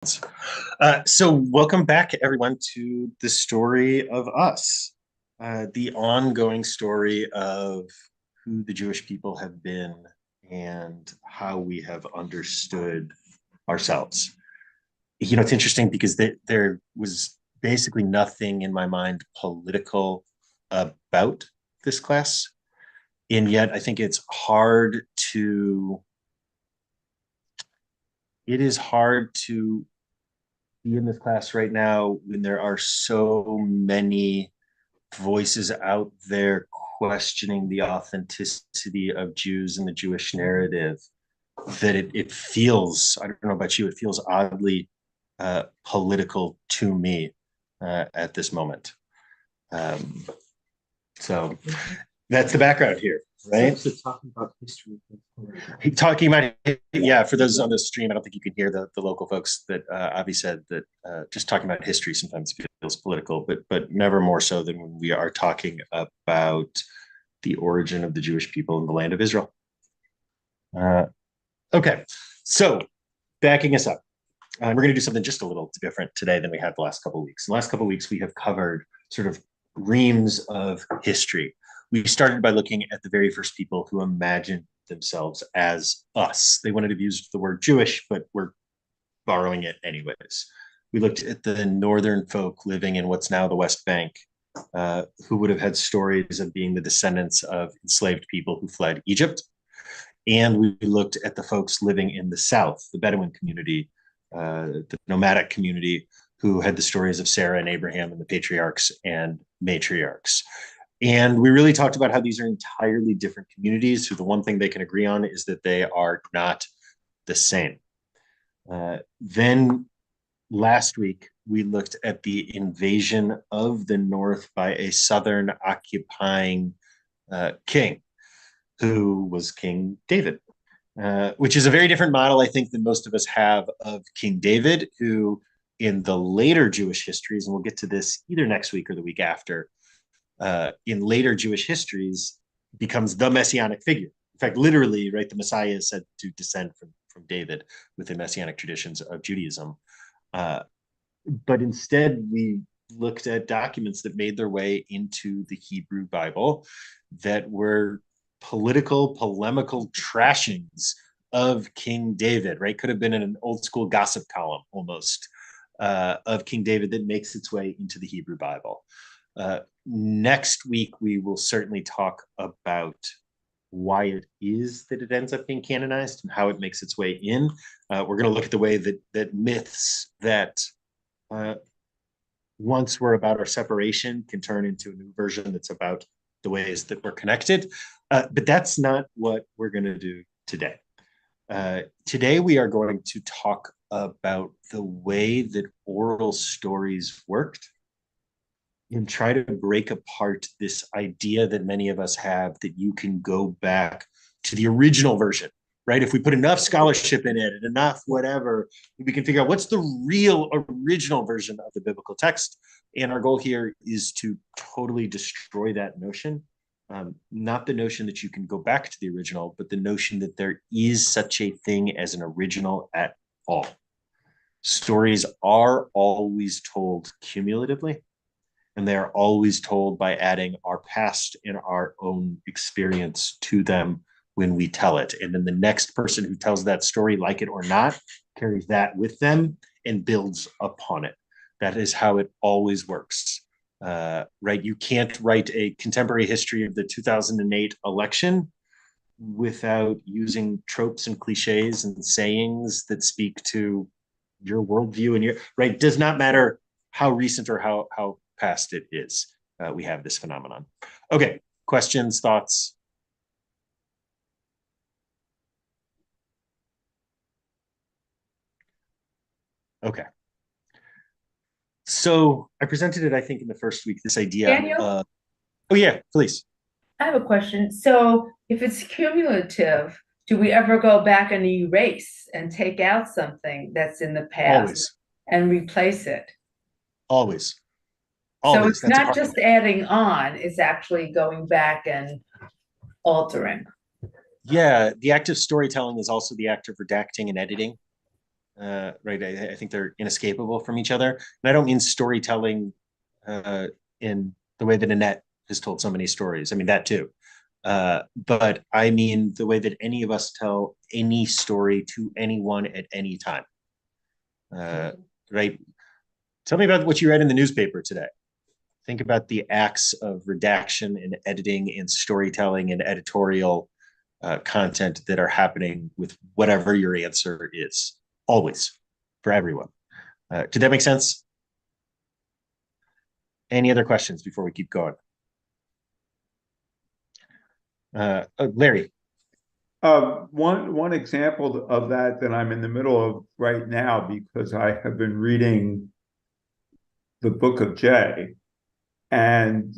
So welcome back, everyone, to the story of us, the ongoing story of who the Jewish people have been and how we have understood ourselves. It's interesting because there was basically nothing in my mind political about this class, and yet I think it is hard to be in this class right now when there are so many voices out there questioning the authenticity of Jews and the Jewish narrative that it feels, I don't know about you, it feels oddly political to me at this moment. Um, so that's the background here, right? So talking about history. Talking about, yeah, for those on the stream, I don't think you can hear the local folks that Avi said that just talking about history sometimes feels political, but never more so than when we are talking about the origin of the Jewish people in the land of Israel. Okay, so backing us up, we're going to do something just a little different today than we had the last couple of weeks. The last couple of weeks, we have covered sort of reams of history. We started by looking at the very first people who imagined themselves as us. They wanted to use the word Jewish, but we're borrowing it anyways. We looked at the northern folk living in what's now the West Bank, who would have had stories of being the descendants of enslaved people who fled Egypt. And we looked at the folks living in the South, the Bedouin community, the nomadic community, who had the stories of Sarah and Abraham and the patriarchs and matriarchs. And we really talked about how these are entirely different communities, who the one thing they can agree on is that they are not the same. Then last week, we looked at the invasion of the North by a Southern occupying king, who was King David, which is a very different model, I think, than most of us have of King David, who in the later Jewish histories, and we'll get to this either next week or the week after, in later Jewish histories, becomes the messianic figure. In fact, literally, right, the Messiah is said to descend from David within messianic traditions of Judaism. But instead, we looked at documents that made their way into the Hebrew Bible that were political, polemical trashings of King David, right? Could have been in an old school gossip column almost of King David that makes its way into the Hebrew Bible. Next week, we will certainly talk about why it is that it ends up being canonized and how it makes its way in. We're going to look at the way that myths that once were about our separation can turn into a new version that's about the ways that we're connected. But that's not what we're going to do today. Today, we are going to talk about the way that oral stories worked and try to break apart this idea that many of us have that you can go back to the original version, right? If we put enough scholarship in it and enough whatever, we can figure out what's the real original version of the biblical text. And our goal here is to totally destroy that notion. Not the notion that you can go back to the original, but the notion that there is such a thing as an original at all. Stories are always told cumulatively, and they are always told by adding our past and our own experience to them when we tell it. And then the next person who tells that story, like it or not, carries that with them and builds upon it. That is how it always works. Right? You can't write a contemporary history of the 2008 election without using tropes and cliches and sayings that speak to your worldview and your right. Does not matter how recent or how past it is. We have this phenomenon. Okay, questions, thoughts? Okay. So I presented it, I think, in the first week, this idea Daniel, of, oh yeah, please. I have a question. So, if it's cumulative, do we ever go back and erase and take out something that's in the past Always, and replace it? always, So, always. it's That's a not part of just it. adding on, it's actually going back and altering. Yeah, the act of storytelling is also the act of redacting and editing. right? I think they're inescapable from each other. And I don't mean storytelling in the way that Annette has told so many stories. I mean, that too. But I mean the way that any of us tell any story to anyone at any time. Right? Tell me about what you read in the newspaper today. Think about the acts of redaction and editing and storytelling and editorial content that are happening with whatever your answer is, always, for everyone. Did that make sense? Any other questions before we keep going? Larry. One example of that I'm in the middle of right now, because I have been reading the Book of J, and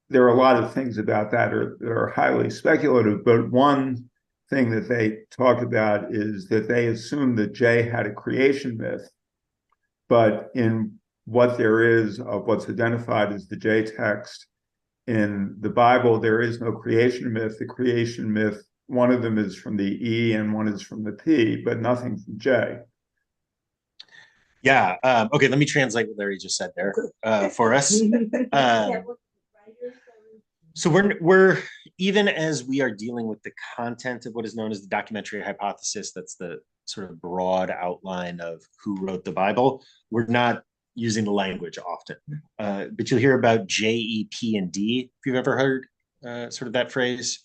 there are a lot of things about that are highly speculative. But one thing that they talk about is that they assume that J had a creation myth, but in what there is of what's identified as the J text in the Bible, there is no creation myth. The creation myth, one of them is from the E and one is from the P, but nothing from J. Yeah. Okay. Let me translate what Larry just said there for us. So we're even as we are dealing with the content of what is known as the documentary hypothesis, that's the sort of broad outline of who wrote the Bible. We're not using the language often, but you'll hear about J, E, P, and D if you've ever heard sort of that phrase,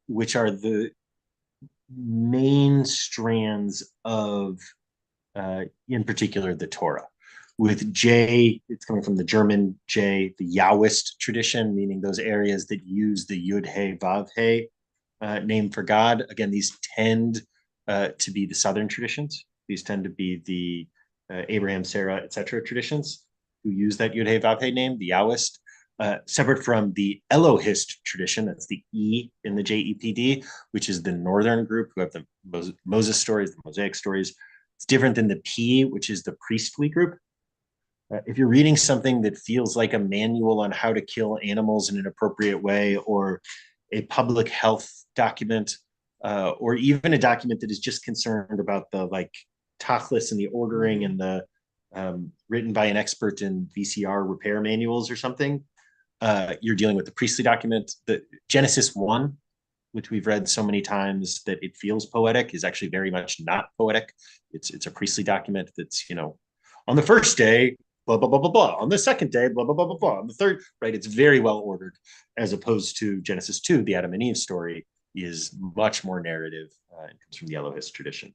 which are the main strands of, in particular, the Torah. With J, it's coming from the German J, the Yahwist tradition, meaning those areas that use the Yud He Vav He name for God. Again, these tend to be the Southern traditions. These tend to be the Abraham, Sarah, etc. traditions who use that Yud He Vav He name, the Yahwist. Separate from the Elohist tradition, that's the E in the JEPD, which is the northern group who have the Moses stories, the Mosaic stories. It's different than the P, which is the priestly group. If you're reading something that feels like a manual on how to kill animals in an appropriate way, or a public health document, or even a document that is just concerned about the like tachlis and the ordering and the written by an expert in VCR repair manuals or something, you're dealing with the priestly document. The Genesis 1, which we've read so many times that it feels poetic, is actually very much not poetic. It's a priestly document that's, on the first day, blah, blah, blah, blah, blah. On the second day, blah, blah, blah, blah, blah. On the third, right? It's very well ordered, as opposed to Genesis 2, the Adam and Eve story is much more narrative. It comes from the Elohist tradition.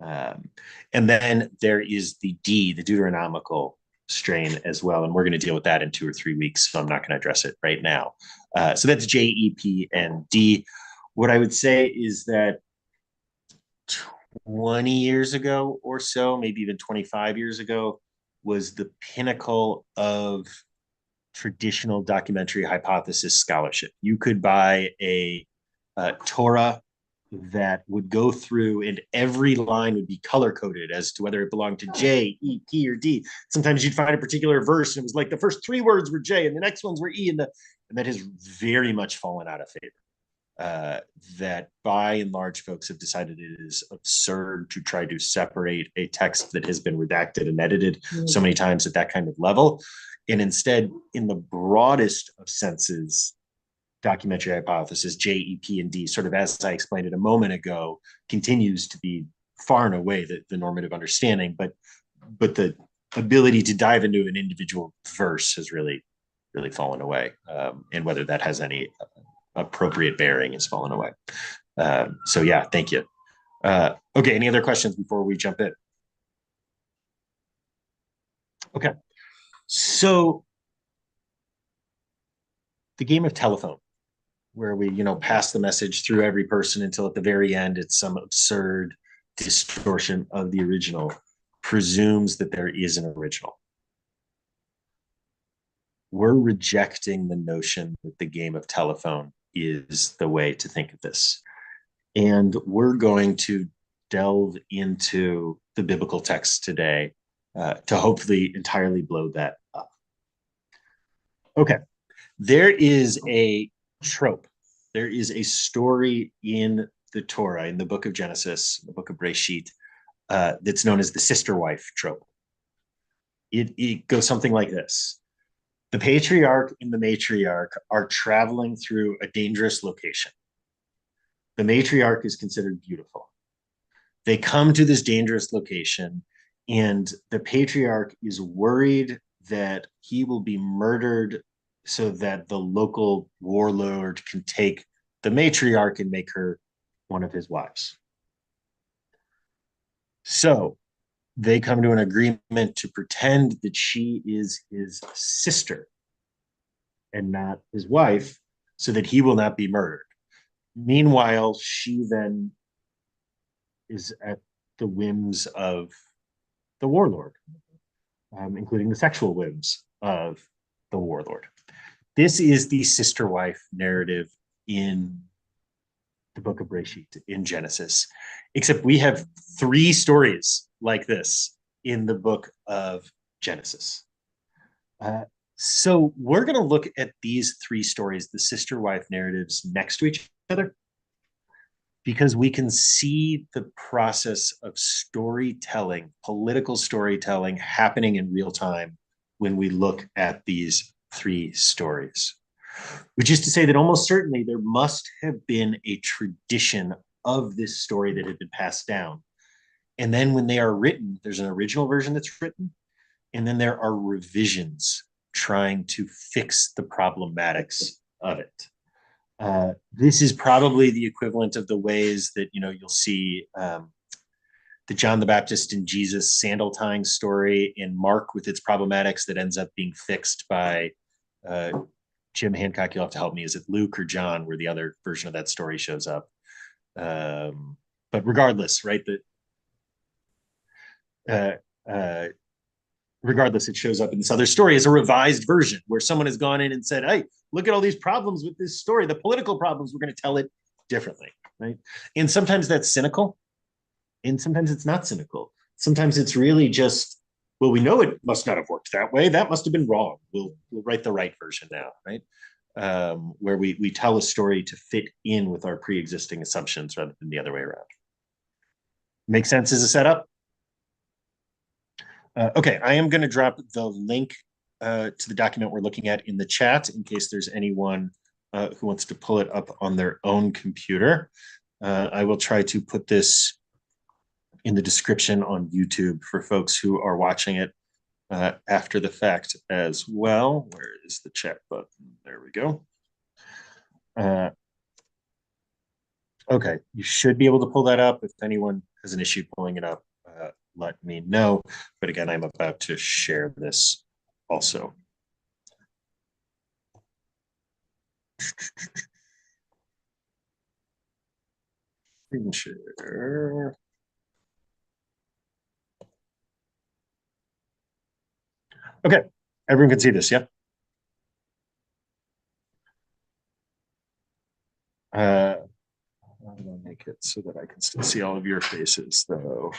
And then there is the D, the Deuteronomical strain as well. And we're going to deal with that in 2 or 3 weeks. So I'm not going to address it right now. So that's J, E, P, and D. What I would say is that 20 years ago or so, maybe even 25 years ago, was the pinnacle of traditional documentary hypothesis scholarship. You could buy a Torah that would go through and every line would be color coded as to whether it belonged to J, E, P, or D. Sometimes you'd find a particular verse and it was like the first 3 words were J and the next ones were E, and that has very much fallen out of favor. That by and large, folks have decided it is absurd to try to separate a text that has been redacted and edited so many times at that kind of level. And instead, in the broadest of senses, documentary hypothesis, J, E, P, and D, sort of as I explained it a moment ago, continues to be far and away the normative understanding, but the ability to dive into an individual verse has really, really fallen away. And whether that has any appropriate bearing has fallen away. So yeah, thank you. Okay, any other questions before we jump in? Okay, so the game of telephone, where we, pass the message through every person until at the very end it's some absurd distortion of the original, presumes that there is an original. We're rejecting the notion that the game of telephone is the way to think of this. And we're going to delve into the biblical text today to hopefully entirely blow that up. Okay, there is a trope. There is a story in the Torah, in the book of Genesis, the book of Breshit, that's known as the sister wife trope. It goes something like this. The patriarch and the matriarch are traveling through a dangerous location. The matriarch is considered beautiful. They come to this dangerous location, and the patriarch is worried that he will be murdered so that the local warlord can take the matriarch and make her one of his wives. So they come to an agreement to pretend that she is his sister and not his wife, so that he will not be murdered. Meanwhile, she then is at the whims of the warlord, including the sexual whims of the warlord. This is the sister wife narrative in the book of Bereshit, in Genesis, except we have 3 stories like this in the book of Genesis. So we're going to look at these 3 stories, the sister wife narratives, next to each other, because we can see the process of storytelling, political storytelling, happening in real time when we look at these 3 stories. Which is to say that almost certainly there must have been a tradition of this story that had been passed down. And then when they are written, there's an original version that's written, and then there are revisions trying to fix the problematics of it. This is probably the equivalent of the ways that, you'll see the John the Baptist and Jesus sandal tying story in Mark with its problematics that ends up being fixed by Jim Hancock. You'll have to help me. Is it Luke or John where the other version of that story shows up? But regardless, right? Regardless, it shows up in this other story as a revised version where someone has gone in and said, hey, look at all these problems with this story, the political problems, we're going to tell it differently, right? And sometimes that's cynical, and sometimes it's not cynical. Sometimes it's really just, well, we know it must not have worked that way. That must have been wrong. We'll write the right version now, right? Where we tell a story to fit in with our pre-existing assumptions rather than the other way around. Make sense as a setup? Okay, I am going to drop the link to the document we're looking at in the chat in case there's anyone who wants to pull it up on their own computer. I will try to put this in the description on YouTube for folks who are watching it after the fact as well. Where is the chat button? There we go. Okay, you should be able to pull that up. If anyone has an issue pulling it up, let me know. But again, I'm about to share this also. Screen share. Okay, everyone can see this, yeah? I'm gonna make it so that I can still see all of your faces, though.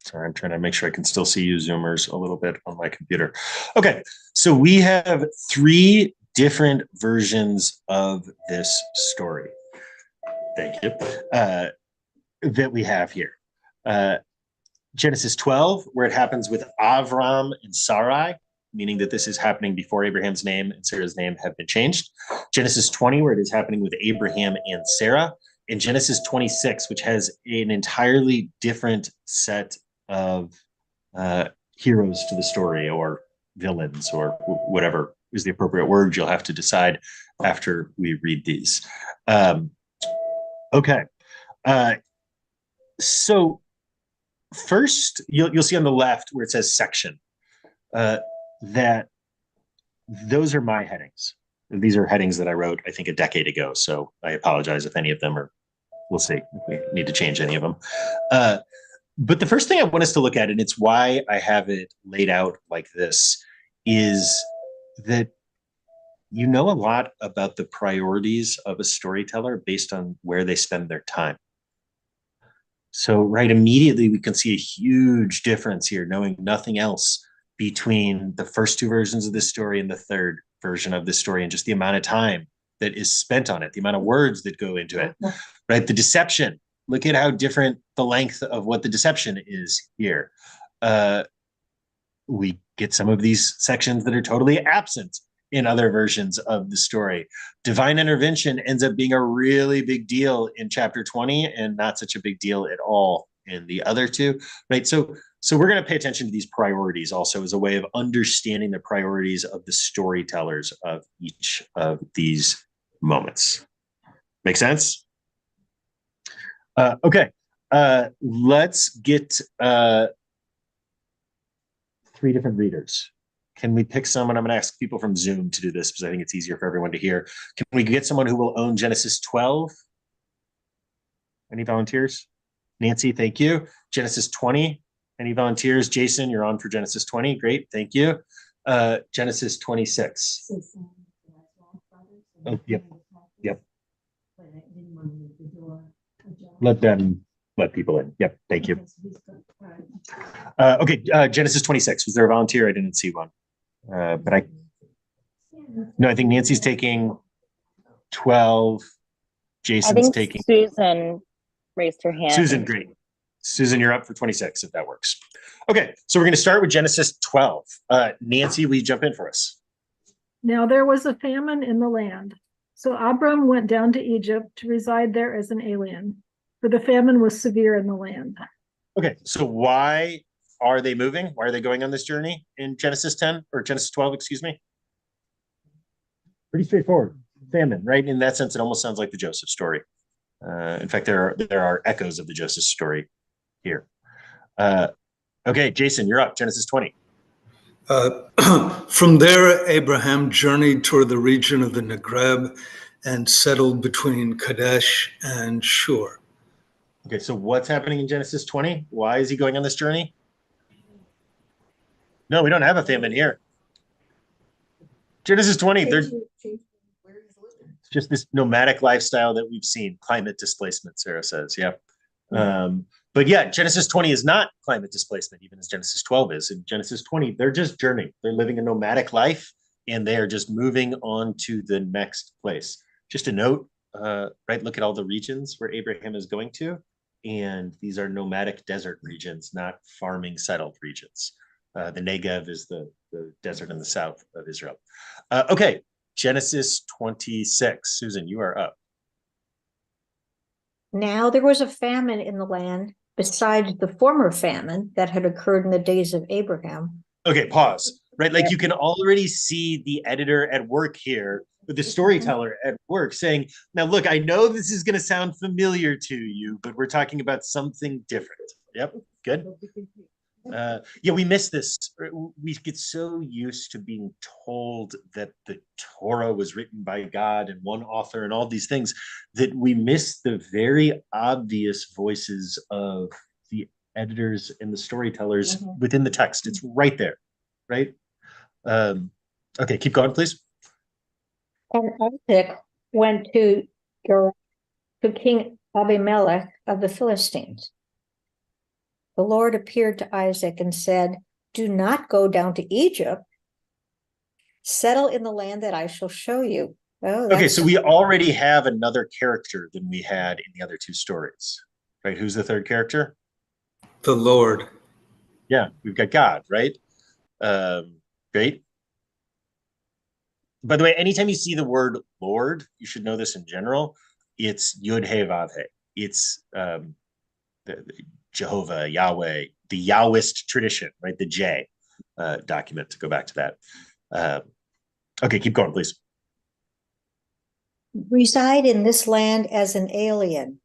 Sorry, I'm trying to make sure I can still see you Zoomers a little bit on my computer. Okay, so we have 3 different versions of this story. Thank you. That we have here. Genesis 12, where it happens with Avram and Sarai, meaning that this is happening before Abraham's name and Sarah's name have been changed. Genesis 20, where it is happening with Abraham and Sarah. And Genesis 26, which has an entirely different set of heroes to the story, or villains, or whatever is the appropriate word. You'll have to decide after we read these. Okay. So first, you'll see on the left where it says section, that those are my headings. These are headings that I wrote, I think, a decade ago. So I apologize if any of them are, we'll see if we need to change any of them. But the first thing I want us to look at, and it's why I have it laid out like this, is that you know a lot about the priorities of a storyteller based on where they spend their time. So right immediately we can see a huge difference here, knowing nothing else, between the first 2 versions of this story and the third version of this story, and just the amount of time that is spent on it, the amount of words that go into it, right? The deception. Look at how different the length of what the deception is here. We get some of these sections that are totally absent in other versions of the story. Divine intervention ends up being a really big deal in chapter 20 and not such a big deal at all in the other two, right? So we're going to pay attention to these priorities also as a way of understanding the priorities of the storytellers of each of these moments. Make sense? Okay, let's get three different readers. Can we pick someone? I'm going to ask people from Zoom to do this because I think it's easier for everyone to hear. Can we get someone who will own Genesis 12? Any volunteers? Nancy, thank you. Genesis 20. Any volunteers? Jason, you're on for Genesis 20. Great, thank you. Genesis 26. Oh, yep. Let people in. Yep, thank you. Okay, Genesis 26. Was there a volunteer? I didn't see one. But I think Nancy's taking 12. Jason's taking. Susan raised her hand. Susan, great. Susan, you're up for 26 if that works. Okay, so we're going to start with Genesis 12. Nancy, will you jump in for us? Now there was a famine in the land. So Abram went down to Egypt to reside there as an alien, for the famine was severe in the land. Okay, so why are they moving? Why are they going on this journey in Genesis 10 or Genesis 12, excuse me? Pretty straightforward. Famine, right? In that sense, it almost sounds like the Joseph story. In fact, there are echoes of the Joseph story here. Okay, Jason, you're up. Genesis 20. From there, Abraham journeyed toward the region of the Negev and settled between Kadesh and Shur. Okay, so what's happening in Genesis 20? Why is he going on this journey? No, we don't have a famine here. Genesis 20, it's just this nomadic lifestyle that we've seen. Climate displacement, Sarah says, yeah. But yeah, Genesis 20 is not climate displacement, even as Genesis 12 is. In Genesis 20, they're just journeying. They're living a nomadic life, and they are just moving on to the next place. Just a note, right? Look at all the regions where Abraham is going to, and these are nomadic desert regions, not farming settled regions. The Negev is the desert in the south of Israel. Okay, Genesis 26. Susan, you are up. Now there was a famine in the land besides the former famine that had occurred in the days of Abraham. Okay, pause. Right, like you can already see the editor at work here, with the storyteller at work saying, now look, I know this is going to sound familiar to you, but we're talking about something different. Yep, good. Yeah, we miss this. We get so used to being told that the Torah was written by God and one author and all these things that we miss the very obvious voices of the editors and the storytellers within the text. It's right there, right? Okay, keep going, please. And Isaac went to King Abimelech of the Philistines. The Lord appeared to Isaac and said, do not go down to Egypt. Settle in the land that I shall show you. Oh, okay, so we already have another character than we had in the other two stories, right? Who's the third character? The Lord. Yeah, we've got God, right? Great. By the way, anytime you see the word Lord, you should know this in general, it's Yud He Vav He. It's the Jehovah, Yahweh, the Yahwist tradition, right? The J document, to go back to that. Okay, keep going, please. Reside in this land as an alien,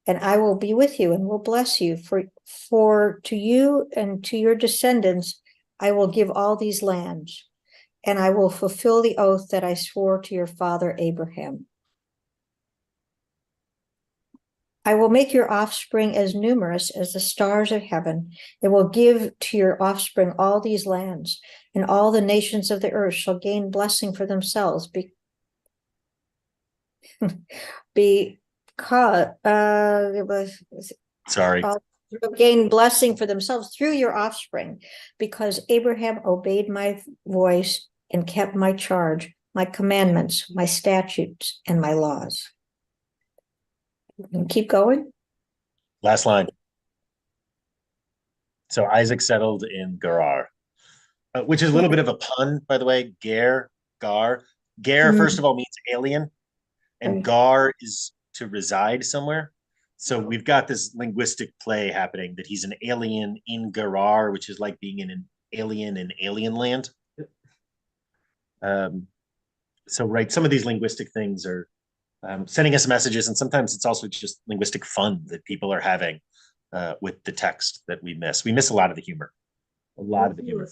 and I will be with you and will bless you. For to you and to your descendants, I will give all these lands, and I will fulfill the oath that I swore to your father Abraham. I will make your offspring as numerous as the stars of heaven, and will give to your offspring all these lands, and all the nations of the earth shall gain blessing for themselves gain blessing for themselves through your offspring, because Abraham obeyed my voice and kept my charge, my commandments, my statutes, and my laws. And keep going. Last line. So Isaac settled in Gerar, which is a little bit of a pun, by the way. Ger, Gar. Ger, first of all, means alien, and Gar is to reside somewhere. So we've got this linguistic play happening that he's an alien in Gerar, which is like being an alien in alien land. So, right, some of these linguistic things are sending us messages, and sometimes it's also just linguistic fun that people are having with the text that we miss. We miss a lot of the humor. A lot of the humor.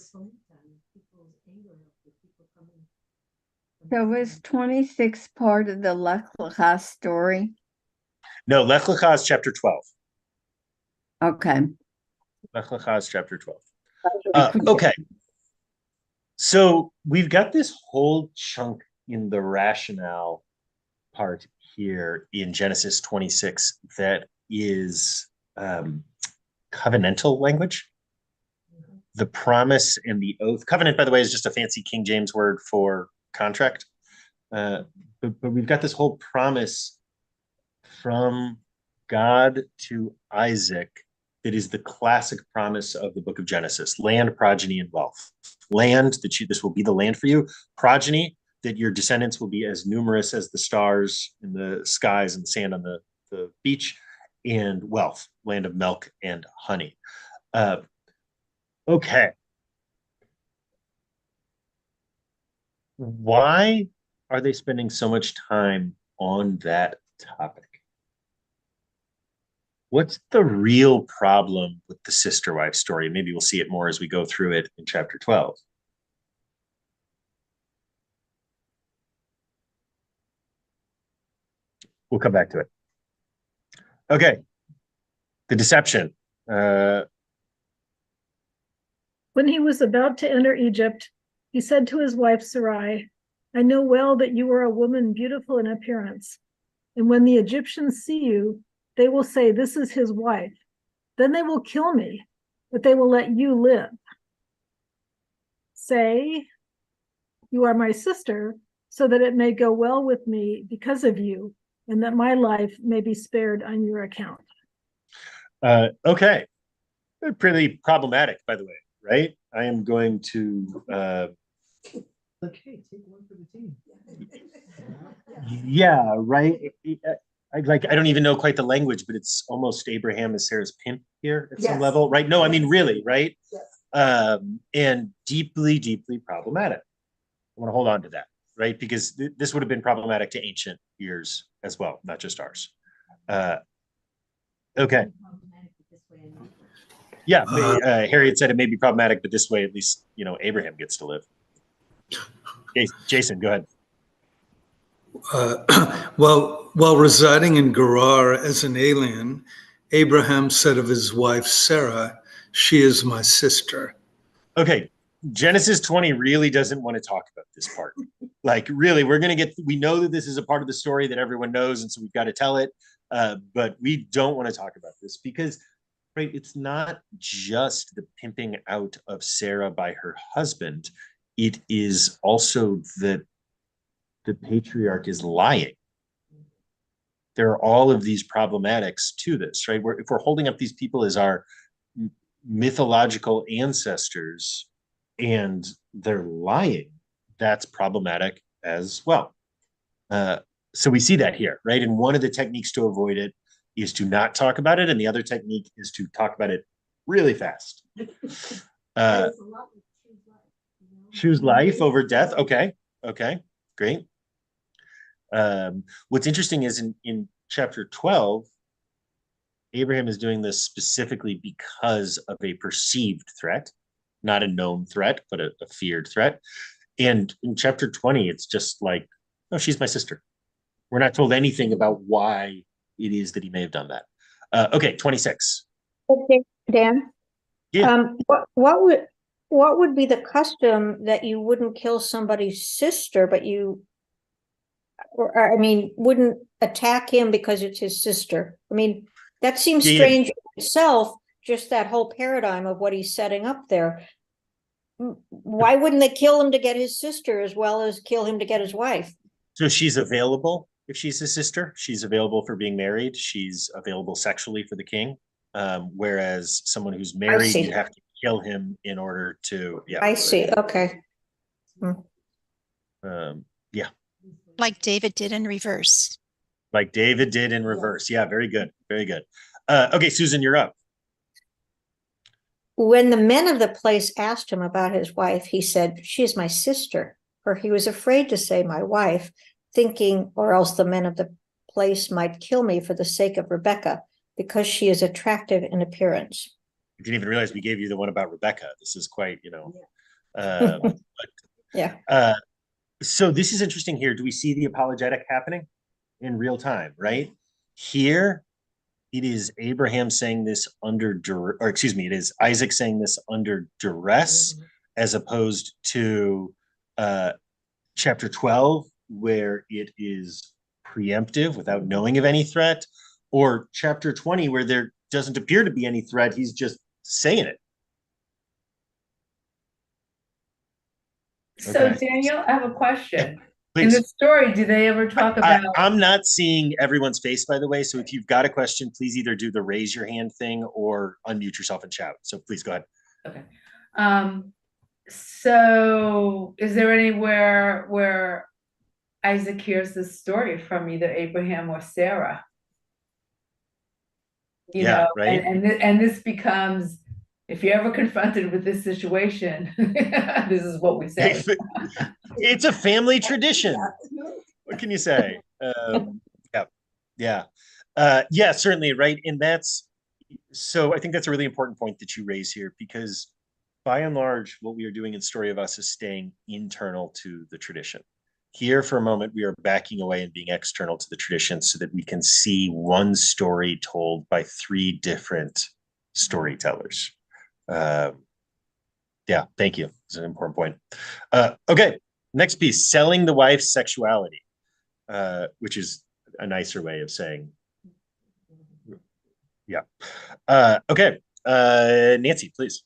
So was 26 part of the Lech Lecha story? No, Lech Lecha is chapter 12. Okay. Lech Lecha is chapter 12. Okay. So we've got this whole chunk in the rationale part here in Genesis 26 that is covenantal language. The promise and the oath. Covenant, by the way, is just a fancy King James word for contract. But we've got this whole promise from God to Isaac that is the classic promise of the book of Genesis: land, progeny, and wealth. Land, that this will be the land for you. Progeny, that your descendants will be as numerous as the stars in the skies and the sand on the beach. And wealth, land of milk and honey. Okay. Why are they spending so much time on that topic? What's the real problem with the sister wife story? Maybe we'll see it more as we go through it in chapter 12. We'll come back to it. Okay. The deception. When he was about to enter Egypt, he said to his wife Sarai, "I know well that you are a woman beautiful in appearance. And when the Egyptians see you, they will say, 'This is his wife.' Then they will kill me, but they will let you live. Say, 'You are my sister,' so that it may go well with me because of you, and that my life may be spared on your account." Okay. Pretty problematic, by the way, right? I am going to... Okay, take one for the team. Yeah, right. I don't even know quite the language, but it's almost Abraham is Sarah's pimp here at some level, right? No, I mean, really, right? Yes. And deeply, deeply problematic. I want to hold on to that, right? Because this would have been problematic to ancient ears as well, not just ours. Okay. Yeah, Harriet said it may be problematic, but this way, at least, Abraham gets to live. Jason, go ahead. While residing in Gerar as an alien, Abraham said of his wife Sarah, "She is my sister." Okay, Genesis 20 really doesn't want to talk about this part. Like, really, we know that this is a part of the story that everyone knows, and so we've got to tell it, but we don't want to talk about this because, right, it's not just the pimping out of Sarah by her husband. It is also that the patriarch is lying. There are all of these problematics to this, right? If we're holding up these people as our mythological ancestors and they're lying, that's problematic as well. So we see that here, right? And one of the techniques to avoid it is to not talk about it, and the other technique is to talk about it really fast. Choose life over death. Okay, great. What's interesting is in chapter 12, Abraham is doing this specifically because of a perceived threat, not a known threat, but a feared threat. And in chapter 20, it's just like, "Oh, she's my sister." We're not told anything about why it is that he may have done that. Okay, 26. Okay, Dan. Yeah. What would be the custom that you wouldn't kill somebody's sister, but wouldn't attack him because it's his sister? I mean, that seems strange in itself, just that whole paradigm of what he's setting up there. Why wouldn't they kill him to get his sister as well as kill him to get his wife? So she's available if she's his sister. She's available for being married. She's available sexually for the king. Whereas someone who's married, see. you'd have to kill him in order to, yeah. I see. Okay. Yeah. Like David did in reverse. Like David did in reverse. Yeah, very good. Very good. Okay, Susan, you're up. When the men of the place asked him about his wife, he said, "She is my sister," for he was afraid to say my wife, thinking, or else the men of the place might kill me for the sake of Rebecca, because she is attractive in appearance. I didn't even realize we gave you the one about Rebecca. This is quite, Yeah. So this is interesting here. Do we see the apologetic happening in real time, right? Here, it is Abraham saying this it is Isaac saying this under duress, as opposed to chapter 12, where it is preemptive without knowing of any threat, or chapter 20, where there doesn't appear to be any threat. He's just saying it. So Okay. Daniel, I have a question. Please. In the story, do they ever talk about? I'm not seeing everyone's face, by the way. So if you've got a question, please either do the raise your hand thing or unmute yourself and shout. So please go ahead. Okay. So is there anywhere where Isaac hears this story from either Abraham or Sarah? You know, right. And this becomes, if you're ever confronted with this situation, this is what we say. It's a family tradition. What can you say? Yeah, certainly, right. And so I think that's a really important point that you raise here, because by and large, what we are doing in Story of Us is staying internal to the tradition. Here, for a moment, we are backing away and being external to the tradition so that we can see one story told by three different storytellers. Yeah, thank you. It's an important point. Okay, next piece, selling the wife's sexuality, which is a nicer way of saying, yeah. Okay, Nancy, please.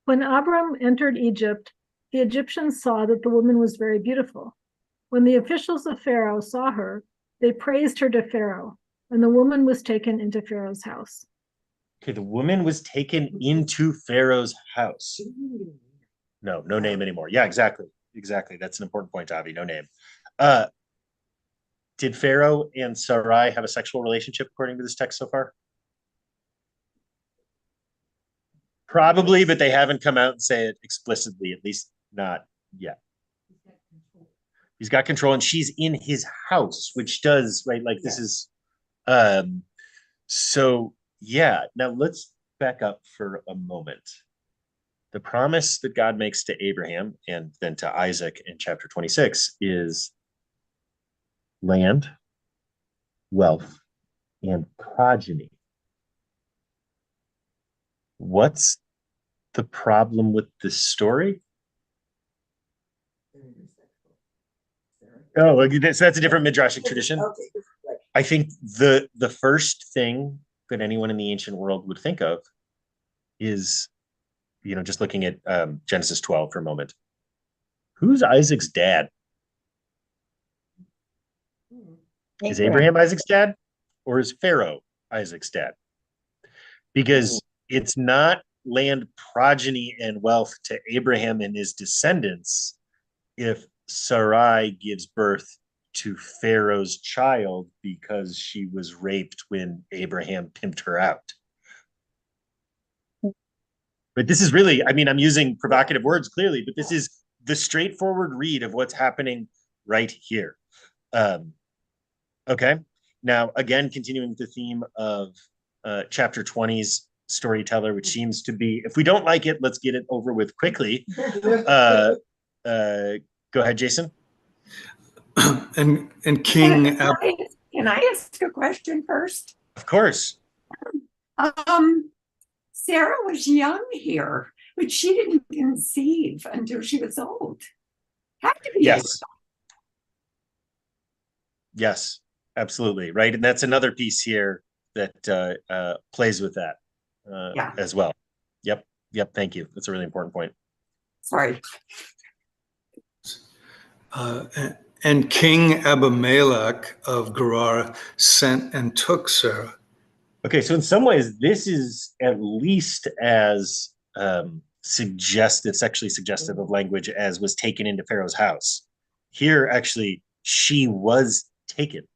When Abram entered Egypt, the Egyptians saw that the woman was very beautiful. When the officials of Pharaoh saw her, they praised her to Pharaoh, and the woman was taken into Pharaoh's house. Okay, the woman was taken into Pharaoh's house. No name anymore. Yeah, exactly. That's an important point, Avi. No name. Did Pharaoh and Sarai have a sexual relationship according to this text so far? Probably, but they haven't come out and say it explicitly, at least not yet. He's got control, and she's in his house, which does, right? Like this is, so yeah. Now let's back up for a moment. The promise that God makes to Abraham and then to Isaac in chapter 26 is land, wealth, and progeny. What's the problem with this story? Oh, so that's a different midrashic tradition. I think the first thing that anyone in the ancient world would think of is, just looking at Genesis 12 for a moment. Who's Isaac's dad? Is Abraham Isaac's dad, or is Pharaoh Isaac's dad? Because it's not land, progeny, and wealth to Abraham and his descendants if Sarai gives birth to Pharaoh's child because she was raped when Abraham pimped her out. But this is really, I'm using provocative words clearly, but this is the straightforward read of what's happening right here. Okay. Now, again, continuing the theme of chapter 20's storyteller, which seems to be, if we don't like it, let's get it over with quickly. Go ahead, Jason. And King. Can I ask a question first? Of course. Sarah was young here, but she didn't conceive until she was old. Had to be. Yes. Yes, absolutely. Right. And that's another piece here that plays with that as well. Yep. Thank you. That's a really important point. Sorry. And King Abimelech of Gerar sent and took Sarah. Okay, so in some ways, this is at least as suggestive, sexually suggestive of language as was taken into Pharaoh's house. Here, actually, she was taken,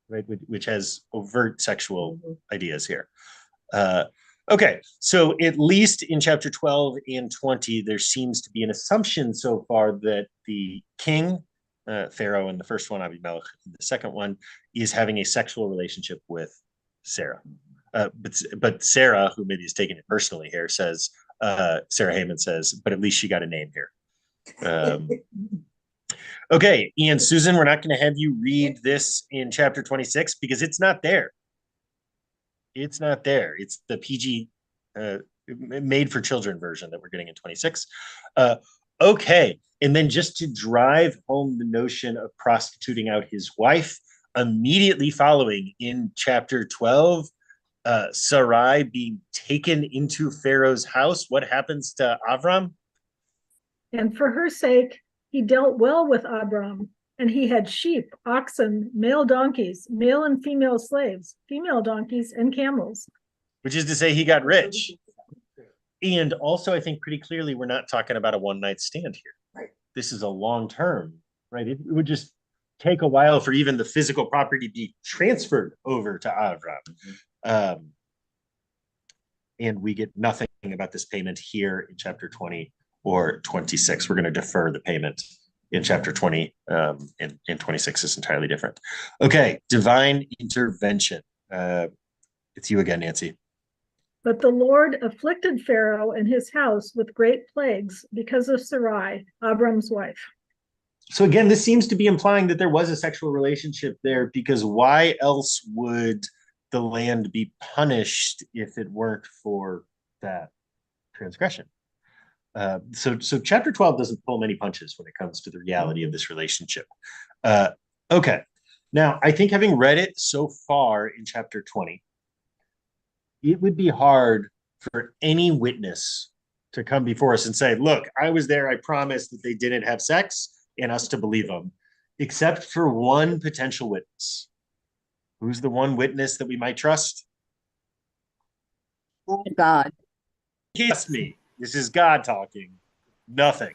right? Which has overt sexual ideas here. Okay, so at least in chapter 12 and 20, there seems to be an assumption so far that the king, Pharaoh in the first one, Abimelech in the second one, is having a sexual relationship with Sarah. But Sarah, who maybe is taking it personally here, says, Sarah Heyman says, but at least she got a name here. Okay, and Susan, we're not going to have you read this in chapter 26 because it's not there. It's not there. It's the PG made for children version that we're getting in 26. Okay, and then just to drive home the notion of prostituting out his wife, immediately following in chapter 12, Sarai being taken into Pharaoh's house. What happens to Avram? And for her sake, he dealt well with Abram, and he had sheep, oxen, male donkeys, male and female slaves, female donkeys, and camels. Which is to say he got rich. And also, I think pretty clearly, we're not talking about a one-night stand here. Right. This is a long-term, right? It would just take a while for even the physical property to be transferred over to Avram. And we get nothing about this payment here in chapter 20 or 26. We're going to defer the payment in chapter 20, and 26 is entirely different. Okay, divine intervention. It's you again, Nancy. But the Lord afflicted Pharaoh and his house with great plagues because of Sarai, Abram's wife. So again, this seems to be implying that there was a sexual relationship there, because why else would the land be punished if it weren't for that transgression? So chapter 12 doesn't pull many punches when it comes to the reality of this relationship. Okay, now I think having read it so far in chapter 20, it would be hard for any witness to come before us and say, look, I was there, I promised that they didn't have sex, and us to believe them, except for one potential witness. Who's the one witness that we might trust? God. Kiss me. This is God talking. Nothing.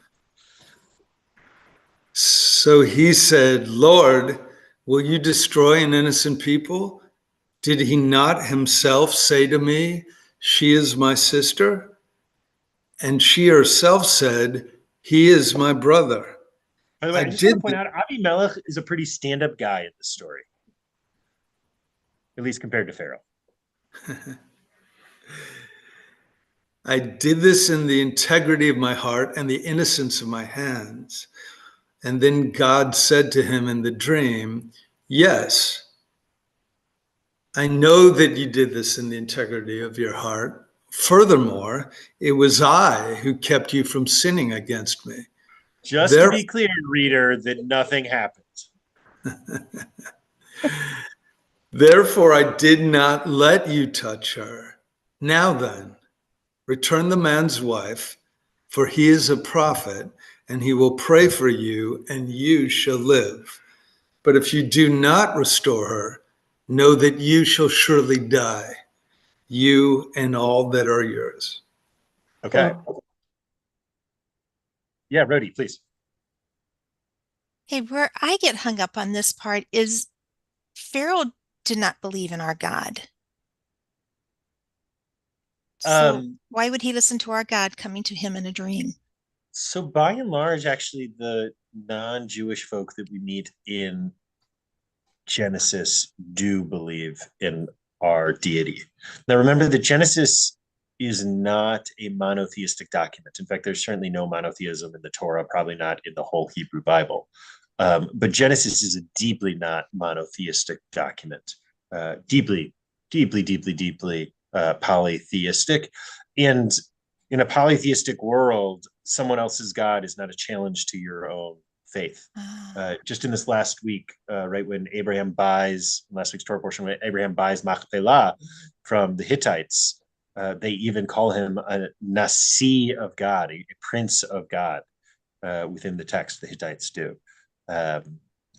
So he said, Lord, will you destroy an innocent people? Did he not himself say to me, she is my sister? And she herself said, he is my brother. By the way, I just want to point out, Abimelech is a pretty stand-up guy in this story. At least compared to Pharaoh. I did this in the integrity of my heart and the innocence of my hands. And then God said to him in the dream, yes, I know that you did this in the integrity of your heart. Furthermore, it was I who kept you from sinning against me. Just to be clear, reader, that nothing happened. Therefore, I did not let you touch her. Now then, return the man's wife, for he is a prophet, and he will pray for you, and you shall live. But if you do not restore her, know that you shall surely die, you and all that are yours. Okay. Yeah, Rhodey, please. Hey, where I get hung up on this part is Pharaoh did not believe in our God. So why would he listen to our God coming to him in a dream? So by and large, actually, the non-Jewish folk that we meet in Genesis do believe in our deity. Now, remember that Genesis is not a monotheistic document. In fact, there's certainly no monotheism in the Torah, probably not in the whole Hebrew Bible. But Genesis is a deeply not monotheistic document, deeply polytheistic. And in a polytheistic world, someone else's God is not a challenge to your own faith. Just in this last week, right when Abraham buys, last week's Torah portion, when Abraham buys Machpelah from the Hittites, They even call him a Nasi of God, a prince of God within the text, the Hittites do.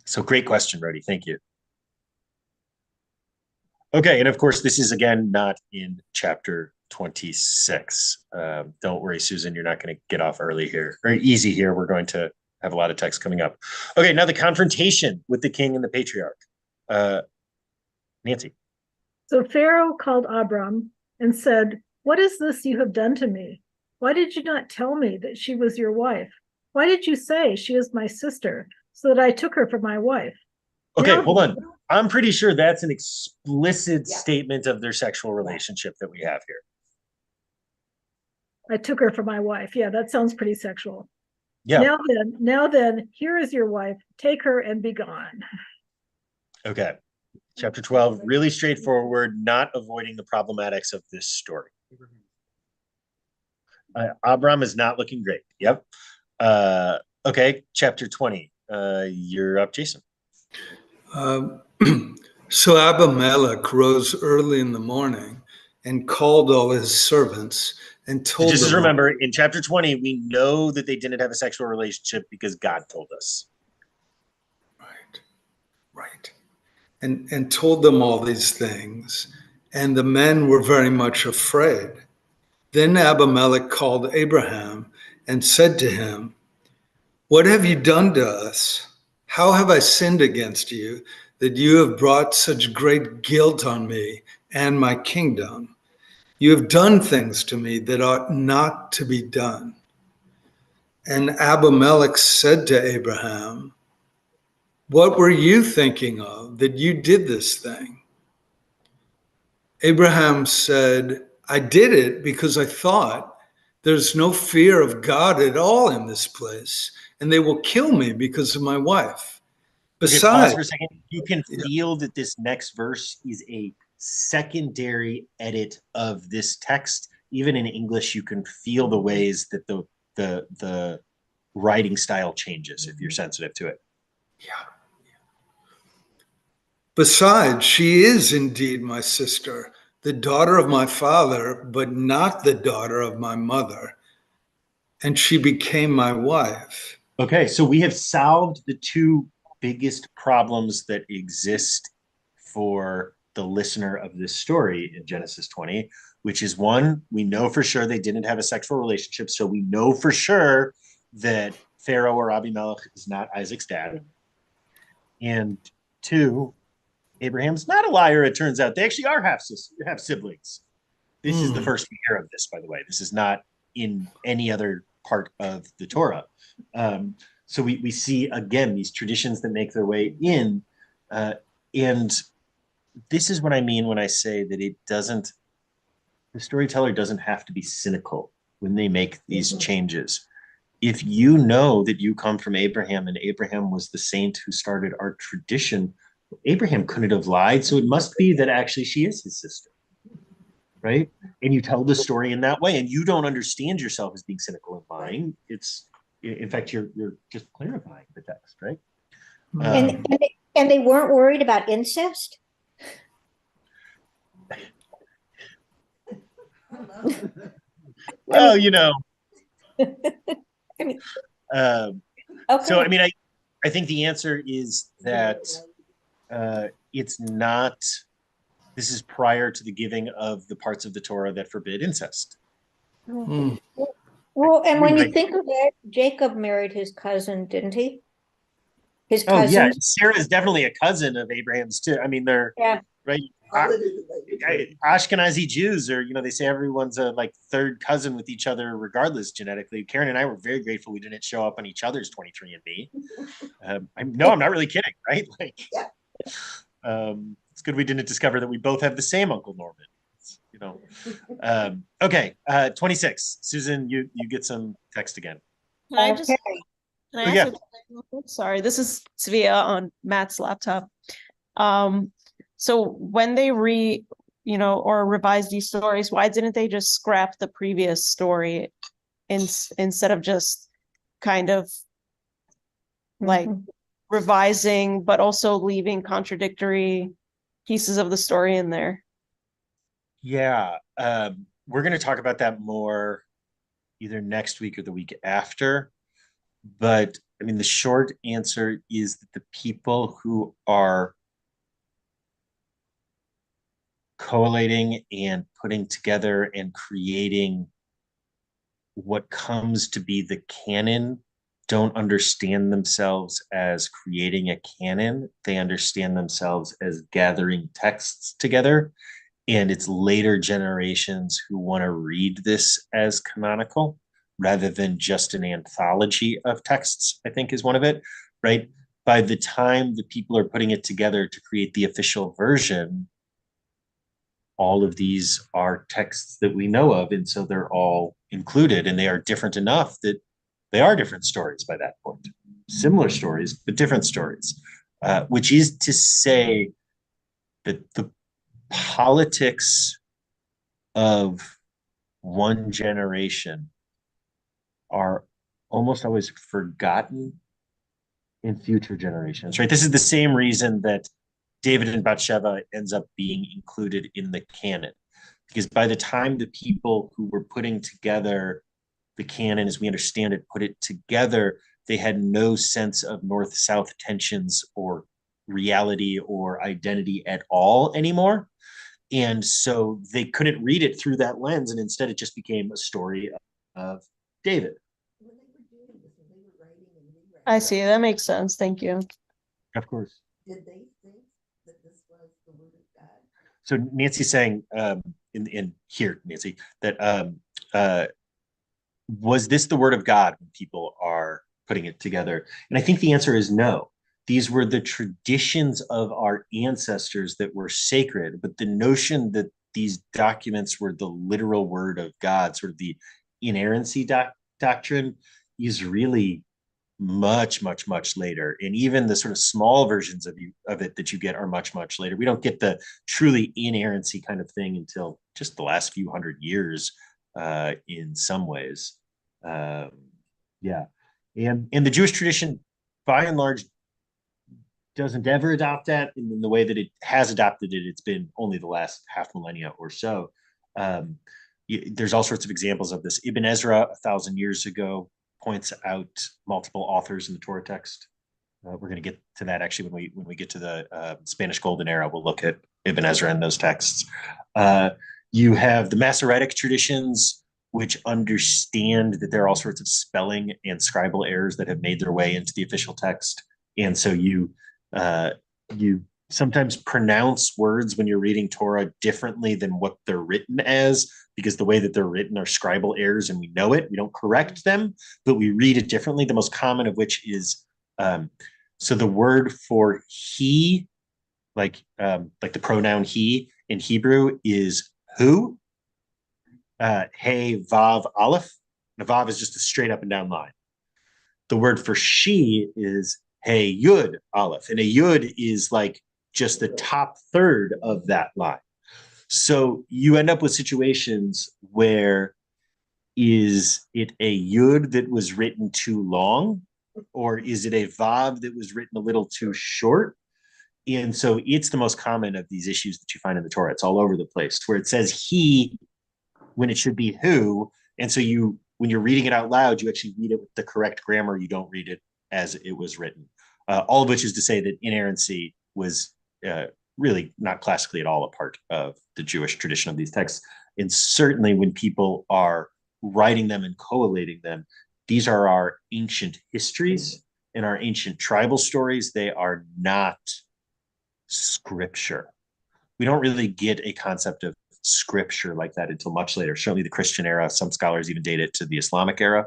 So great question, Rody. Thank you. Okay, and of course, this is again not in chapter 26. Don't worry, Susan, you're not going to get off early here, or easy here. We're going to have a lot of text coming up. Okay, now the confrontation with the king and the patriarch. Nancy. So Pharaoh called Abram and said, "What is this you have done to me? Why did you not tell me that she was your wife? Why did you say she is my sister, so that I took her for my wife?" Okay, Now, hold on. I'm pretty sure that's an explicit statement of their sexual relationship that we have here. I took her for my wife. Yeah, that sounds pretty sexual. Yeah. Now then, here is your wife. Take her and be gone. Okay. Chapter 12, really straightforward, not avoiding the problematics of this story. Abram is not looking great. Yep. Okay, chapter 20. You're up, Jason. So Abimelech rose early in the morning and called all his servants and told them. Just remember, in chapter 20, we know that they didn't have a sexual relationship because God told us. Right. And told them all these things. And the men were very much afraid. Then Abimelech called Abraham and said to him, "What have you done to us? How have I sinned against you, that you have brought such great guilt on me and my kingdom? You have done things to me that ought not to be done." And Abimelech said to Abraham, "What were you thinking of that you did this thing?" Abraham said, "I did it because I thought, there's no fear of God at all in this place, and they will kill me because of my wife. Besides," okay, pause for a second. You can feel that this next verse is a secondary edit of this text. Even in English, you can feel the ways that the writing style changes if you're sensitive to it. Yeah. "Besides, she is indeed my sister, the daughter of my father, but not the daughter of my mother. And she became my wife." Okay, so we have solved the two biggest problems that exist for the listener of this story in Genesis 20, which is one, we know for sure they didn't have a sexual relationship, so we know for sure that Pharaoh or Abimelech is not Isaac's dad. And two, Abraham's not a liar, it turns out. They actually are half siblings. This is the first we hear of this, by the way. This is not in any other part of the Torah. So we see, again, these traditions that make their way in. And this is what I mean when I say that the storyteller doesn't have to be cynical when they make these changes. If you know that you come from Abraham and Abraham was the saint who started our tradition, Abraham couldn't have lied. So it must be that actually she is his sister, right? And you tell the story in that way, and you don't understand yourself as being cynical and lying. It's, in fact, you're just clarifying the text, right? And they weren't worried about incest? Well, you know. I mean, okay. So, I mean, I think the answer is that it's not, this is prior to the giving of the parts of the Torah that forbid incest. Well, and when you think of it, Jacob married his cousin, didn't he? His cousin. Oh, yeah. Sarah is definitely a cousin of Abraham's too. I mean, they're, right? Ashkenazi Jews are, you know, they say everyone's a like third cousin with each other regardless genetically. Karen and I were very grateful we didn't show up on each other's 23andMe. I'm not really kidding, right? Like, it's good we didn't discover that we both have the same Uncle Norman. You know. Okay, 26. Susan, you get some text again. Can I just? Can I ask sorry, this is Svea on Matt's laptop. So when they or revise these stories, why didn't they just scrap the previous story instead of just kind of like revising, but also leaving contradictory pieces of the story in there? Yeah. we're going to talk about that more either next week or the week after. But I mean, the short answer is that the people who are collating and putting together and creating what comes to be the canon don't understand themselves as creating a canon. They understand themselves as gathering texts together. And it's later generations who want to read this as canonical rather than just an anthology of texts, I think is one of it, right? By the time the people are putting it together to create the official version, all of these are texts that we know of. And so they're all included, and they are different enough that they are different stories by that point. Similar stories, but different stories, which is to say that the politics of one generation are almost always forgotten in future generations, right? This is the same reason that David and Bathsheba ends up being included in the canon, because by the time the people who were putting together the canon as we understand it put it together, they had no sense of north-south tensions or reality or identity at all anymore. And so they couldn't read it through that lens, and instead it just became a story of David. I see. That makes sense. Thank you. Of course. Did they think that this was the word of God? So Nancy's saying in here, Nancy, that was this the word of God when people are putting it together? And I think the answer is no. These were the traditions of our ancestors that were sacred, but the notion that these documents were the literal word of God, sort of the inerrancy doctrine, is really much, much, much later. And even the sort of small versions of it that you get are much, much later. We don't get the truly inerrancy kind of thing until just the last few hundred years in some ways. Yeah. And the Jewish tradition, by and large, doesn't ever adopt that in the way that it has adopted it. It's been only the last half millennia or so. There's all sorts of examples of this. Ibn Ezra, 1,000 years ago, points out multiple authors in the Torah text. We're going to get to that actually when we get to the Spanish Golden Era. We'll look at Ibn Ezra and those texts. You have the Masoretic traditions, which understand that there are all sorts of spelling and scribal errors that have made their way into the official text, and so you sometimes pronounce words when you're reading Torah differently than what they're written as, because the way that they're written are scribal errors and we know it. We don't correct them, but we read it differently. The most common of which is, so the word for he, like the pronoun he in Hebrew is hu, hey, vav, aleph. And a vav is just a straight up and down line. The word for she is hey, yud, aleph. And a yud is like just the top third of that line. So you end up with situations where is it a yud that was written too long, or is it a vav that was written a little too short? And so it's the most common of these issues that you find in the Torah. It's all over the place, where it says he when it should be who. And so when you're reading it out loud, you actually read it with the correct grammar. You don't read it as it was written. All of which is to say that inerrancy was really not classically at all a part of the Jewish tradition of these texts. And certainly when people are writing them and collating them, these are our ancient histories and our ancient tribal stories. They are not scripture. We don't really get a concept of scripture like that until much later. Certainly the Christian era, some scholars even date it to the Islamic era,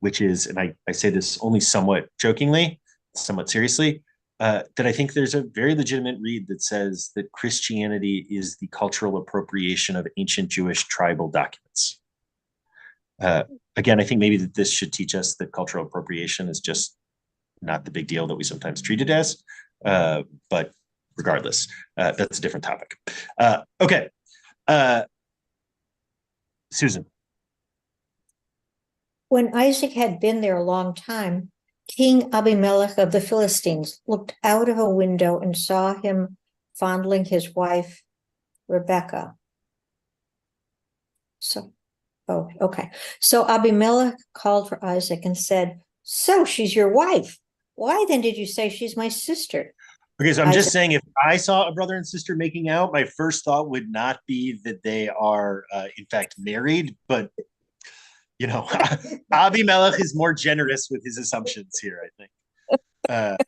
which is, and I say this only somewhat jokingly, somewhat seriously, that I think there's a very legitimate read that says that Christianity is the cultural appropriation of ancient Jewish tribal documents. Again, I think maybe that this should teach us that cultural appropriation is just not the big deal that we sometimes treat it as. But regardless, that's a different topic. Okay. Susan. When Isaac had been there a long time, King Abimelech of the Philistines looked out of a window and saw him fondling his wife, Rebekah. So, oh, okay. So Abimelech called for Isaac and said, so she's your wife. Why then did you say she's my sister? Okay, so I'm Isaac, just saying, if I saw a brother and sister making out, my first thought would not be that they are, in fact, married, but Abimelech is more generous with his assumptions here, I think.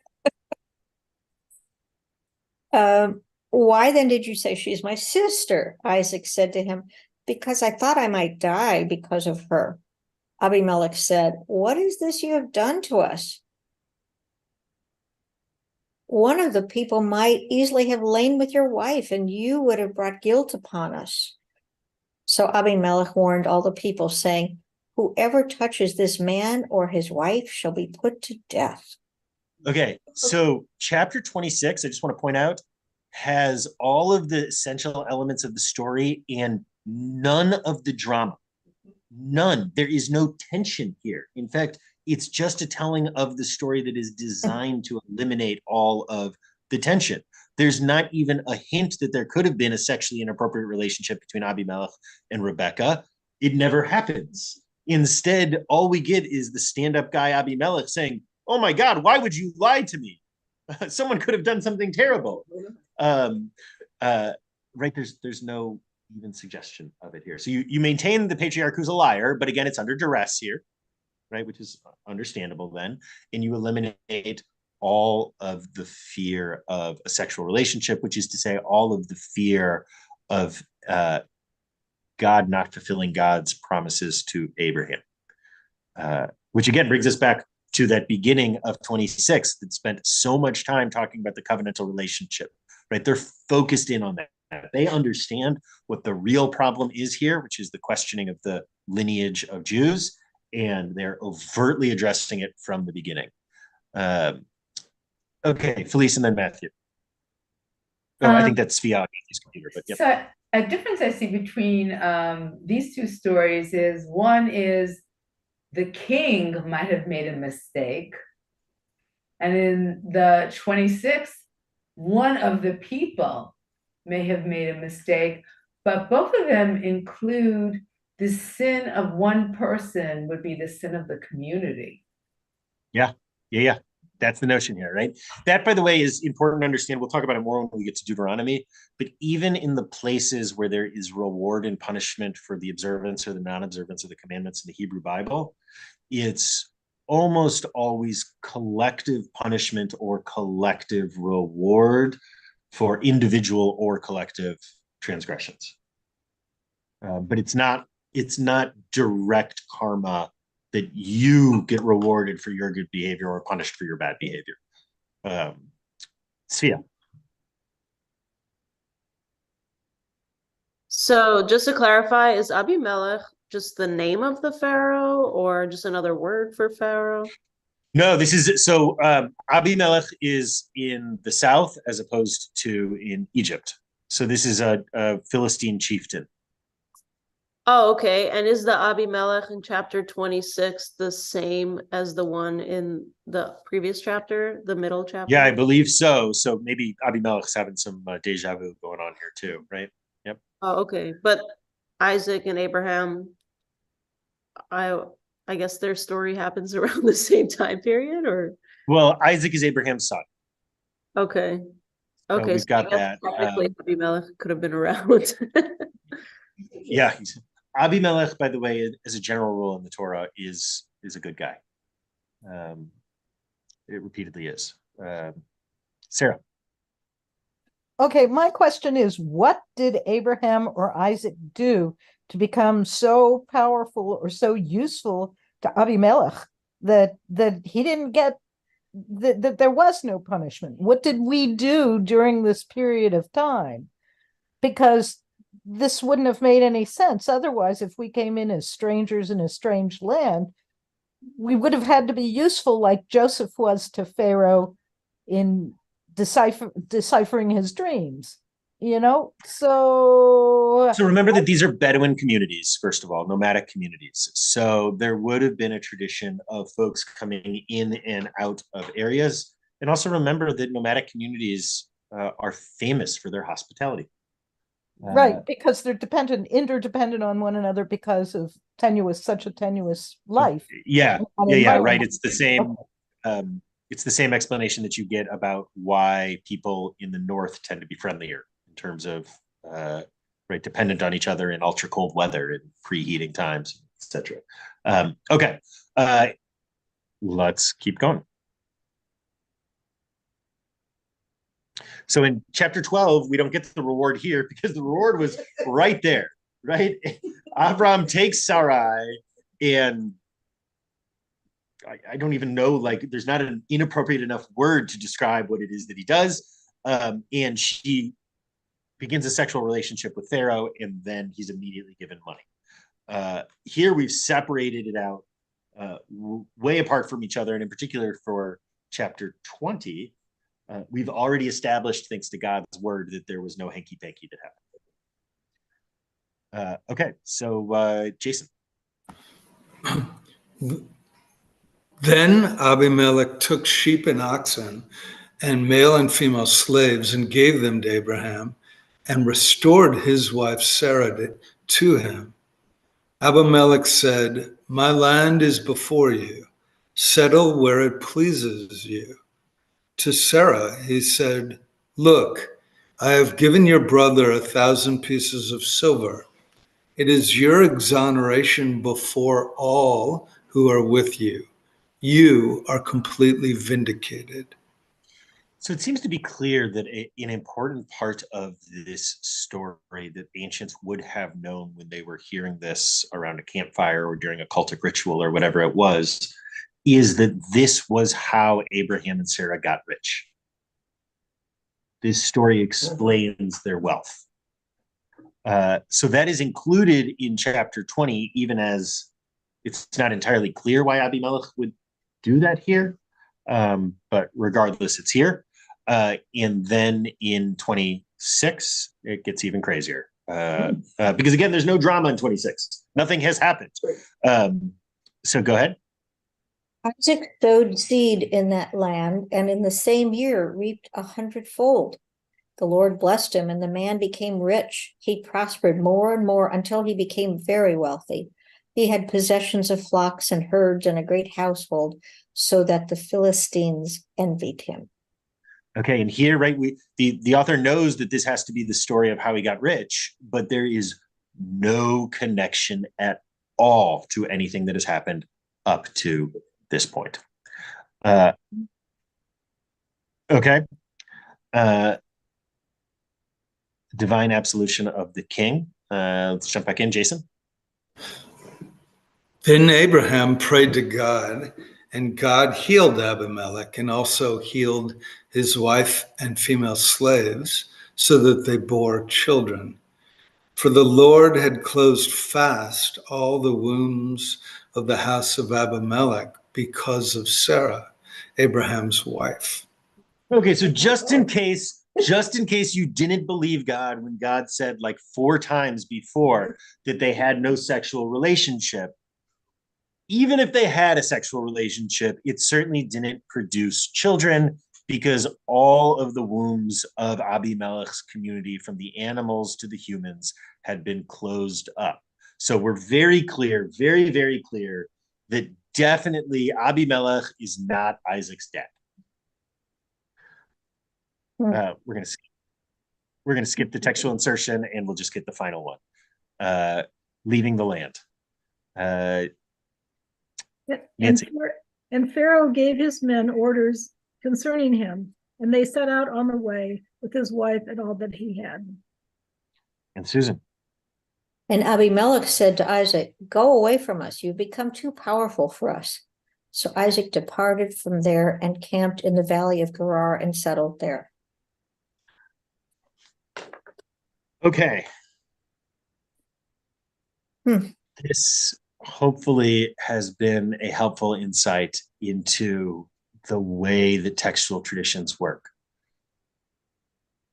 Why then did you say she's my sister? Isaac said to him, because I thought I might die because of her. Abimelech said, what is this you have done to us? One of the people might easily have lain with your wife, and you would have brought guilt upon us. So Abimelech warned all the people, saying, whoever touches this man or his wife shall be put to death. Okay, so chapter 26, I just want to point out, has all of the essential elements of the story and none of the drama. None. There is no tension here. In fact, it's just a telling of the story that is designed to eliminate all of the tension. There's not even a hint that there could have been a sexually inappropriate relationship between Abimelech and Rebecca. It never happens. Instead, all we get is the stand-up guy Abimelech saying, oh my God, why would you lie to me? Someone could have done something terrible. Right, there's no even suggestion of it here. So you maintain the patriarch who's a liar, but again, it's under duress here, right, which is understandable then, and you eliminate all of the fear of a sexual relationship, which is to say all of the fear of God not fulfilling God's promises to Abraham, which again brings us back to that beginning of 26 that spent so much time talking about the covenantal relationship, right? They're focused in on that. They understand what the real problem is here, which is the questioning of the lineage of Jews, and they're overtly addressing it from the beginning. Okay, Felice and then Matthew. Oh, I think that's Svia, his computer, but yep. So a difference I see between these two stories is one is the king might have made a mistake, and in the 26th, one of the people may have made a mistake, but both of them include the sin of one person would be the sin of the community. Yeah. That's the notion here, right? That, by the way, is important to understand. We'll talk about it more when we get to Deuteronomy, but even in the places where there is reward and punishment for the observance or the non-observance of the commandments in the Hebrew Bible, it's almost always collective punishment or collective reward for individual or collective transgressions. But it's not direct karma that you get rewarded for your good behavior or punished for your bad behavior. Svia. So just to clarify, is Abimelech just the name of the pharaoh or just another word for pharaoh? No, this is so Abimelech is in the south as opposed to in Egypt. So this is a Philistine chieftain. Oh, okay. And is the Abimelech in chapter 26 the same as the one in the previous chapter, the middle chapter? Yeah, I believe so. So maybe Abimelech's having some deja vu going on here too, right? Yep. Oh, okay. But Isaac and Abraham, I guess their story happens around the same time period, or? Well, Isaac is Abraham's son. Okay. Okay. We've got that. Technically, Abimelech could have been around. Yeah. Abimelech, by the way, as a general rule in the Torah, is a good guy. It repeatedly is. Sarah. Okay, my question is, what did Abraham or Isaac do to become so powerful or so useful to Abimelech that he didn't get, that there was no punishment? What did we do during this period of time? Because this wouldn't have made any sense. Otherwise, if we came in as strangers in a strange land, we would have had to be useful like Joseph was to Pharaoh in deciphering his dreams, so remember that these are Bedouin communities, first of all, nomadic communities. So there would have been a tradition of folks coming in and out of areas. And also remember that nomadic communities are famous for their hospitality. Right, because they're interdependent on one another because of such a tenuous life. Yeah, and right. environment. It's the same. It's the same explanation that you get about why people in the north tend to be friendlier in terms of right, dependent on each other in ultra cold weather and preheating times, etc. Okay, let's keep going. So in chapter 12, we don't get the reward here because the reward was right there, right? Avram takes Sarai, and I don't even know, like, there's not an inappropriate enough word to describe what it is that he does. And she begins a sexual relationship with Pharaoh, and then he's immediately given money. Here we've separated it out way apart from each other, and in particular for chapter 20, we've already established, thanks to God's word, that there was no hanky-panky that happened. Okay, so Jason. Then Abimelech took sheep and oxen and male and female slaves and gave them to Abraham and restored his wife Sarah to him. Abimelech said, "My land is before you. Settle where it pleases you." To Sarah he said, "Look, I have given your brother 1,000 pieces of silver. It is your exoneration before all who are with you. You are completely vindicated." So it seems to be clear that an important part of this story that ancients would have known when they were hearing this around a campfire or during a cultic ritual or whatever it was, is that this was how Abraham and Sarah got rich. This story explains their wealth. So that is included in chapter 20, even as it's not entirely clear why Abimelech would do that here. But regardless, it's here. And then in 26, it gets even crazier. Because again, there's no drama in 26. Nothing has happened. So go ahead. Isaac sowed seed in that land, and in the same year reaped 100-fold. The Lord blessed him, and the man became rich. He prospered more and more until he became very wealthy. He had possessions of flocks and herds and a great household, so that the Philistines envied him. Okay, and here, right, the author knows that this has to be the story of how he got rich, but there is no connection at all to anything that has happened up to this point. Okay. Divine absolution of the king. Let's jump back in, Jason. Then Abraham prayed to God, and God healed Abimelech and also healed his wife and female slaves so that they bore children. For the Lord had closed fast all the wombs of the house of Abimelech because of Sarah, Abraham's wife. Okay, so just in case you didn't believe God when God said like 4 times before that they had no sexual relationship, even if they had a sexual relationship, it certainly didn't produce children because all of the wombs of Abimelech's community, from the animals to the humans, had been closed up. So we're very clear, very, very clear that definitely Abimelech is not Isaac's dad. We're gonna skip the textual insertion and we'll just get the final one. Leaving the land. Nancy. And Pharaoh gave his men orders concerning him, and they set out on the way with his wife and all that he had. And Susan. And Abimelech said to Isaac, "Go away from us. You've become too powerful for us." So Isaac departed from there and camped in the valley of Gerar and settled there. Okay. This hopefully has been a helpful insight into the way that textual traditions work.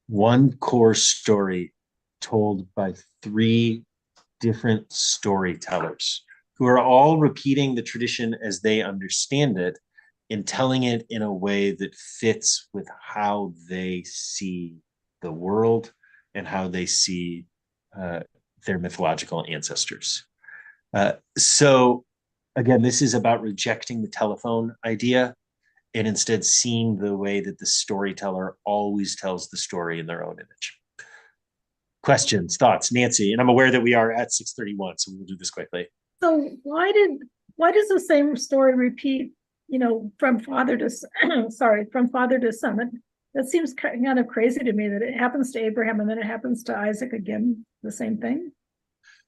One core story told by 3 different storytellers who are all repeating the tradition as they understand it and telling it in a way that fits with how they see the world and how they see their mythological ancestors. So again, this is about rejecting the telephone idea and instead seeing the way that the storyteller always tells the story in their own image. Questions, thoughts, Nancy? And I'm aware that we are at 6:31, so we'll do this quickly. So why does the same story repeat, from father to from father to son? That seems kind of crazy to me that it happens to Abraham and then it happens to Isaac again, the same thing.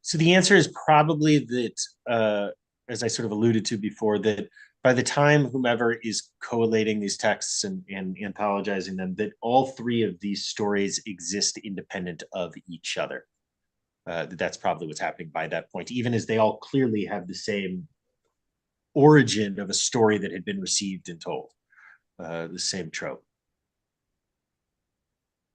So the answer is probably that, as I sort of alluded to before, that by the time whomever is collating these texts and anthologizing them, that all three of these stories exist independent of each other. That's probably what's happening by that point, even as they all clearly have the same origin of a story that had been received and told, the same trope.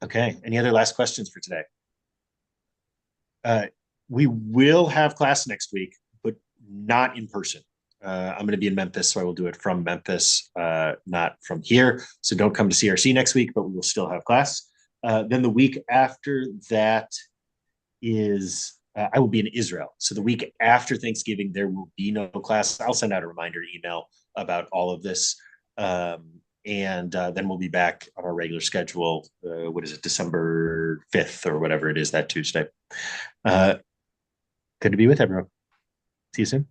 Okay, any other last questions for today? We will have class next week, but not in person. I'm going to be in Memphis, so I will do it from Memphis, not from here. So don't come to CRC next week, but we will still have class. Then the week after that is, I will be in Israel. So the week after Thanksgiving, there will be no class. I'll send out a reminder email about all of this. And then we'll be back on our regular schedule. What is it, December 5th or whatever it is, that Tuesday. Good to be with everyone. See you soon.